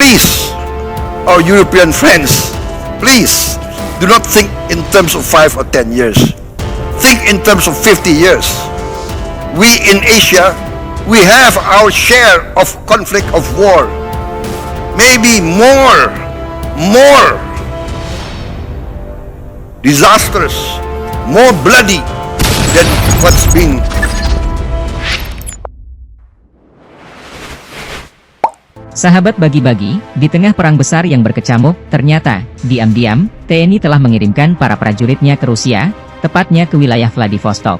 please, our European friends, please do not think in terms of 5 or 10 years. Think in terms of 50 years. We in Asia, we have our share of conflict, of war. Maybe more disastrous, more bloody than what's been. Sahabat bagi-bagi, di tengah perang besar yang berkecamuk, ternyata, diam-diam, TNI telah mengirimkan para prajuritnya ke Rusia, tepatnya ke wilayah Vladivostok.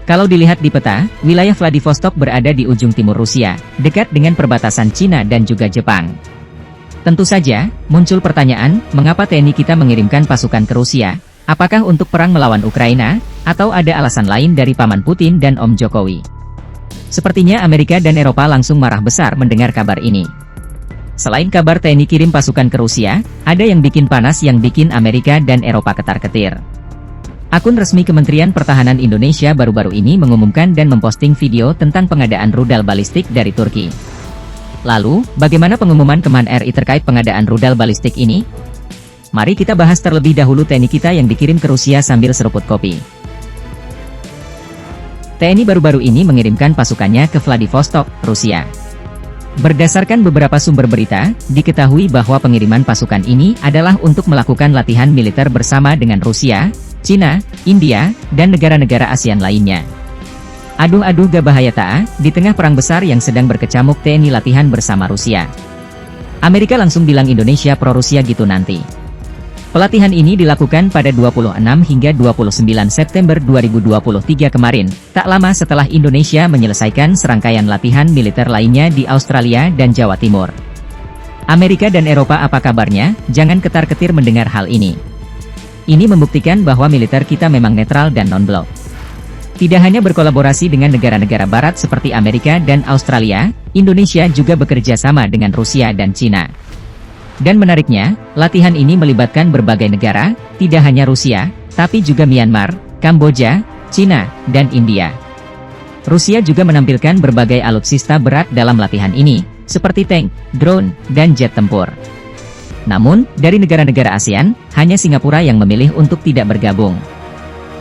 Kalau dilihat di peta, wilayah Vladivostok berada di ujung timur Rusia, dekat dengan perbatasan Cina dan juga Jepang. Tentu saja, muncul pertanyaan, mengapa TNI kita mengirimkan pasukan ke Rusia? Apakah untuk perang melawan Ukraina, atau ada alasan lain dari Paman Putin dan Om Jokowi? Sepertinya Amerika dan Eropa langsung marah besar mendengar kabar ini. Selain kabar TNI kirim pasukan ke Rusia, ada yang bikin panas yang bikin Amerika dan Eropa ketar-ketir. Akun resmi Kementerian Pertahanan Indonesia baru-baru ini mengumumkan dan memposting video tentang pengadaan rudal balistik dari Turki. Lalu, bagaimana pengumuman Kemenhan RI terkait pengadaan rudal balistik ini? Mari kita bahas terlebih dahulu TNI kita yang dikirim ke Rusia sambil seruput kopi. TNI baru-baru ini mengirimkan pasukannya ke Vladivostok, Rusia. Berdasarkan beberapa sumber berita, diketahui bahwa pengiriman pasukan ini adalah untuk melakukan latihan militer bersama dengan Rusia, Cina, India, dan negara-negara ASEAN lainnya. Aduh gak bahaya tak? Di tengah perang besar yang sedang berkecamuk TNI latihan bersama Rusia. Amerika langsung bilang Indonesia pro-Rusia gitu nanti. Pelatihan ini dilakukan pada 26 hingga 29 September 2023 kemarin, tak lama setelah Indonesia menyelesaikan serangkaian latihan militer lainnya di Australia dan Jawa Timur. Amerika dan Eropa apa kabarnya? Jangan ketar-ketir mendengar hal ini. Ini membuktikan bahwa militer kita memang netral dan non-blok. Tidak hanya berkolaborasi dengan negara-negara barat seperti Amerika dan Australia, Indonesia juga bekerja sama dengan Rusia dan Cina. Dan menariknya, latihan ini melibatkan berbagai negara, tidak hanya Rusia, tapi juga Myanmar, Kamboja, Cina, dan India. Rusia juga menampilkan berbagai alutsista berat dalam latihan ini, seperti tank, drone, dan jet tempur. Namun, dari negara-negara ASEAN, hanya Singapura yang memilih untuk tidak bergabung.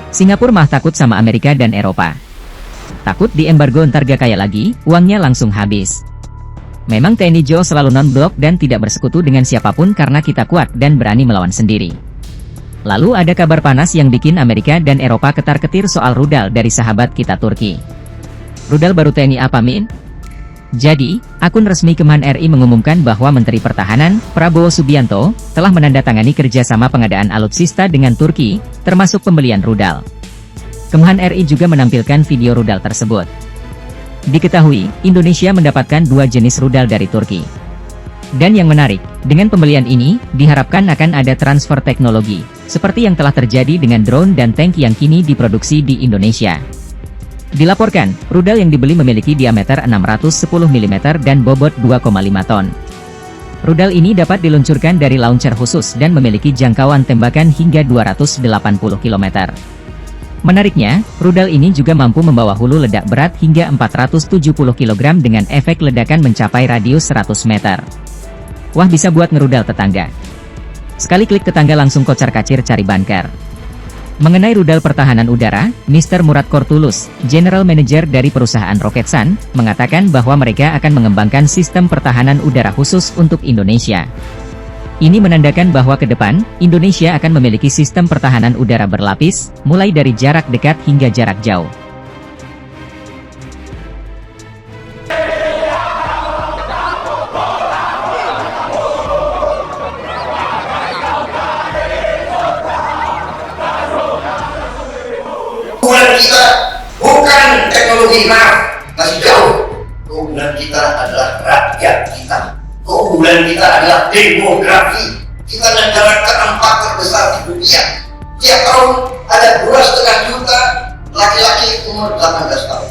Singapura mah takut sama Amerika dan Eropa. Takut diembargo ntar gak kaya lagi, uangnya langsung habis. Memang TNI Jo selalu non-blok dan tidak bersekutu dengan siapapun karena kita kuat dan berani melawan sendiri. Lalu ada kabar panas yang bikin Amerika dan Eropa ketar-ketir soal rudal dari sahabat kita Turki. Rudal baru TNI apa Min? Jadi, akun resmi Kemenhan RI mengumumkan bahwa Menteri Pertahanan, Prabowo Subianto, telah menandatangani kerjasama pengadaan alutsista dengan Turki, termasuk pembelian rudal. Kemenhan RI juga menampilkan video rudal tersebut. Diketahui, Indonesia mendapatkan 2 jenis rudal dari Turki. Dan yang menarik, dengan pembelian ini, diharapkan akan ada transfer teknologi, seperti yang telah terjadi dengan drone dan tank yang kini diproduksi di Indonesia. Dilaporkan, rudal yang dibeli memiliki diameter 610 mm dan bobot 2,5 ton. Rudal ini dapat diluncurkan dari launcher khusus dan memiliki jangkauan tembakan hingga 280 km. Menariknya, rudal ini juga mampu membawa hulu ledak berat hingga 470 kg dengan efek ledakan mencapai radius 100 meter. Wah, bisa buat ngerudal tetangga. Sekali klik tetangga langsung kocar-kacir cari bunker. Mengenai rudal pertahanan udara, Mr. Murad Kortulus, General Manager dari perusahaan Roketsan, mengatakan bahwa mereka akan mengembangkan sistem pertahanan udara khusus untuk Indonesia. Ini menandakan bahwa ke depan, Indonesia akan memiliki sistem pertahanan udara berlapis, mulai dari jarak dekat hingga jarak jauh. Keunggulan kita bukan teknologi, masih jauh. Keunggulan kita adalah rakyat kita. Keunggulan kita adalah demografi. Kita negara keempat terbesar di dunia. Tiap tahun ada 2,5 juta laki-laki umur 18 tahun.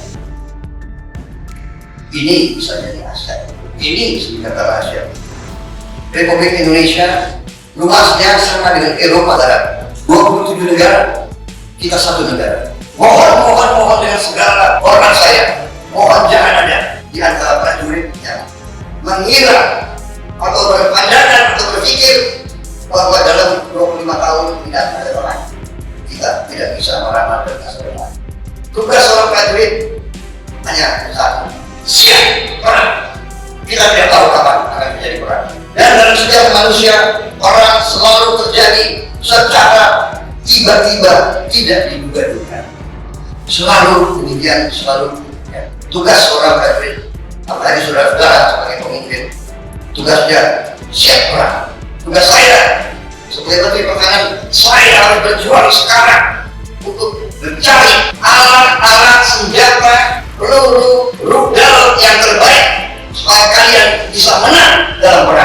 Ini bisa jadi aset. Ini negara Asia. Republik Indonesia luasnya sama dengan Eropa Barat. 27 negara. Kita satu negara. Mohon dengan segala hormat saya, mohon jangan ada di antara prajurit yang mengira atau manusia, perang selalu terjadi secara tiba-tiba, tidak diduga-duga. Selalu demikian, selalu demikian. Tugas seorang prajurit, apalagi saudara-saudara sebagai pemimpin, tugasnya siap perang. Tugas saya sebagai Menteri Pertahanan, saya harus berjuang sekarang untuk mencari alat-alat senjata, peluru, rudal yang terbaik supaya kalian bisa menang dalam perang.